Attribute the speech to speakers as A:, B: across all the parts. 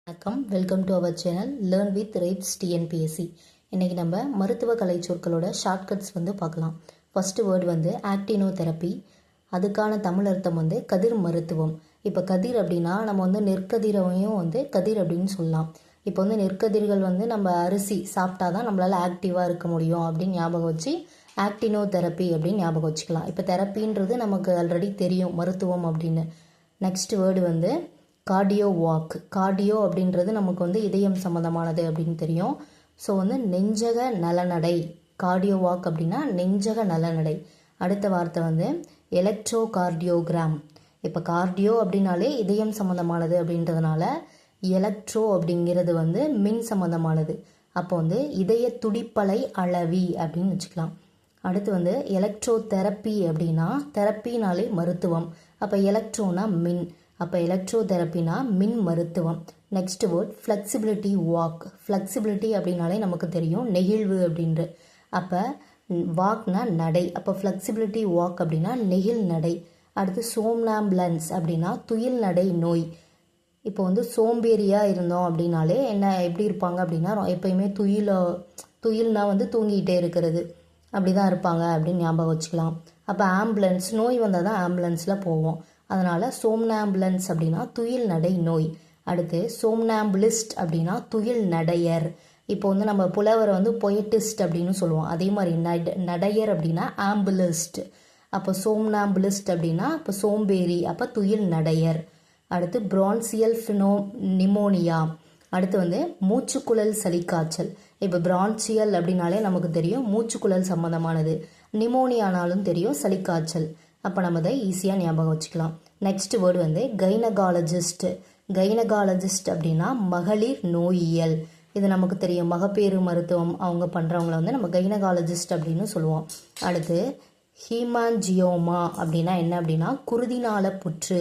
A: வணக்கம், welcome to our channel learn with rates TNPSC. இன்றைக்கி நம்ம மருத்துவ கலை சொற்களோட ஷார்ட்கட்ஸ் பார்க்கலாம். First word actinotherapy. அதுக்கான தமிழ் அர்த்தம் கதிர் மருத்துவம். இப்போ கதிர் அப்படின்னா நம்ம நெற்கதிரையும் கதிர் அப்படின்னு சொல்லலாம். இப்போ நெற்கதிர்கள் நம்ம அரிசி சாப்பிட்டா தான் நம்மளால் ஆக்டிவாக இருக்க முடியும் அப்படின்னு ஞாபகம் வச்சு ஆக்டினோதெரப்பி அப்படின்னு ஞாபகம் வச்சுக்கலாம். இப்போ தெரப்பின்றது நமக்கு ஆல்ரெடி தெரியும், மருத்துவம் அப்படின்னு. Next word cardio walk. Cardio அப்படின்றது நமக்கு இதயம் சம்மந்தமானது அப்படின்னு தெரியும். ஸோ நெஞ்சக நலநடை. கார்டியோ வாக் அப்படின்னா நெஞ்சக நலநடை. அடுத்த வார்த்தை எலக்ட்ரோ கார்டியோகிராம். இப்போ கார்டியோ அப்படின்னாலே இதயம் சம்மந்தமானது அப்படின்றதுனால எலக்ட்ரோ அப்படிங்கிறது மின் சம்மந்தமானது. அப்போ இதய துடிப்பலை அளவி அப்படின்னு வச்சுக்கலாம். அடுத்து எலக்ட்ரோ தெரப்பி அப்படின்னா தெரப்பினாலே மருத்துவம். அப்போ எலக்ட்ரோனா மின். அப்போ எலக்ட்ரோ தெரப்பினா மின் மருத்துவம். Next word flexibility walk. Flexibility அப்படின்னாலே நமக்கு தெரியும் நெகிழ்வு அப்படின்ற. அப்போ வாக்னா நடை. அப்போ ஃப்ளெக்சிபிலிட்டி வாக் அப்படின்னா நெகிழ் நடை. அடுத்து சோம்னாம்புலன்ஸ் அப்படின்னா துயில் நடை நோய். இப்போ சோம்பேறியாக இருந்தோம் அப்படின்னாலே எப்படி இருப்பாங்க அப்படின்னா எப்பயுமே துயில்னா தூங்கிக்கிட்டே இருக்கிறது அப்படி தான் இருப்பாங்க அப்படின்னு ஞாபகம் வச்சுக்கலாம். அப்போ ஆம்புலன்ஸ் நோய் வந்தால் தான் ஆம்புலன்ஸில் போவோம். அதனால் சோம்னாம்புலன்ஸ் அப்படின்னா துயில் நடை நோய். அடுத்து சோம்னாம்புலிஸ்ட் அப்படின்னா துயில் நடையர். இப்போ நம்ம புலவரை பொயட்டிஸ்ட் அப்படின்னு சொல்லுவோம். அதே மாதிரி நடையர் அப்படின்னா ஆம்புலிஸ்ட். அப்போ சோம்னாம்புலிஸ்ட் அப்படின்னா இப்போ சோம்பேறி, அப்போ துயில் நடையர். அடுத்து பிரான்சியல் நிமோனியா. அடுத்து மூச்சுக்குழல் சளிக்காய்ச்சல். இப்போ பிரான்சியல் அப்படின்னாலே நமக்கு தெரியும் மூச்சுக்குழல் சம்மந்தமானது. நிமோனியானாலும் தெரியும் சளிக்காய்ச்சல். அப்போ நம்ம அதை ஈஸியாக ஞாபகம் வச்சுக்கலாம். Next word gynaecologist. கைனகாலஜிஸ்ட் அப்படின்னா மகளிர் நோயியல். இது நமக்கு தெரியும், மகப்பேறு மருத்துவம் அவங்க பண்ணுறவங்கள நம்ம கைனகாலஜிஸ்ட் அப்படின்னு சொல்லுவோம். அடுத்து ஹீமாஞ்சியோமா அப்படின்னா என்ன அப்படின்னா குருதினால புற்று.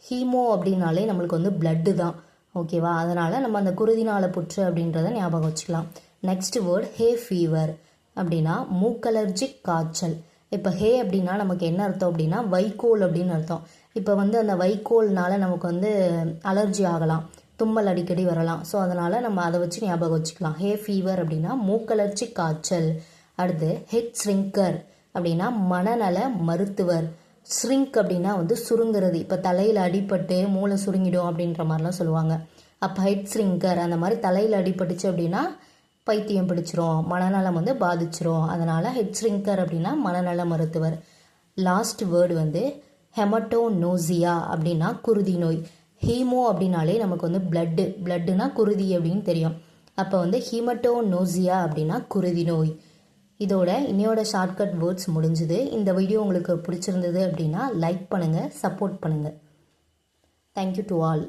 A: ஹீமோ அப்படின்னாலே நம்மளுக்கு பிளட்டு தான், ஓகேவா? அதனால் நம்ம அந்த குருதினால புற்று அப்படின்றத ஞாபகம் வச்சுக்கலாம். நெக்ஸ்ட் வேர்டு ஹே ஃபீவர் அப்படின்னா மூக்கலர்ஜிக் காய்ச்சல். இப்போ ஹே அப்படின்னா நமக்கு என்ன அர்த்தம் அப்படின்னா வைக்கோல் அப்படின்னு அர்த்தம். இப்போ அந்த வைக்கோல்னால நமக்கு அலர்ஜி ஆகலாம், தும்மல் அடிக்கடி வரலாம். ஸோ அதனால் நம்ம அதை வச்சு ஞாபகம் வச்சுக்கலாம். ஹே ஃபீவர் அப்படின்னா மூக்கலர்ச்சி காய்ச்சல். அடுத்து ஹெட் ஸ்ரிங்கர் அப்படின்னா மனநல மருத்துவர். ஸ்ரிங்க் அப்படின்னா சுருங்குறது. இப்போ தலையில் அடிபட்டு மூளை சுருங்கிடும் அப்படின்ற மாதிரிலாம் சொல்லுவாங்க. அப்போ ஹெட் ஸ்ரிங்கர் அந்த மாதிரி தலையில் அடிபட்டுச்சு அப்படின்னா பைத்தியம் பிடிச்சிரும், மனநலம் பாதிச்சிரும். அதனால் ஹெட் ஸ்ரிங்கர் அப்படின்னா மனநல மருத்துவர். லாஸ்ட் வேர்டு ஹெமட்டோனோசியா அப்படின்னா குருதி நோய். ஹீமோ அப்படின்னாலே நமக்கு பிளட்டுனா குருதி அப்படின்னு தெரியும். அப்போ ஹீமட்டோனோசியா அப்படின்னா குருதி நோய். இதோட இன்னையோட ஷார்ட்கட் வேர்ட்ஸ் முடிஞ்சுது. இந்த வீடியோ உங்களுக்கு பிடிச்சிருந்தது அப்படின்னா லைக் பண்ணுங்கள், சப்போர்ட் பண்ணுங்கள். Thank you to all.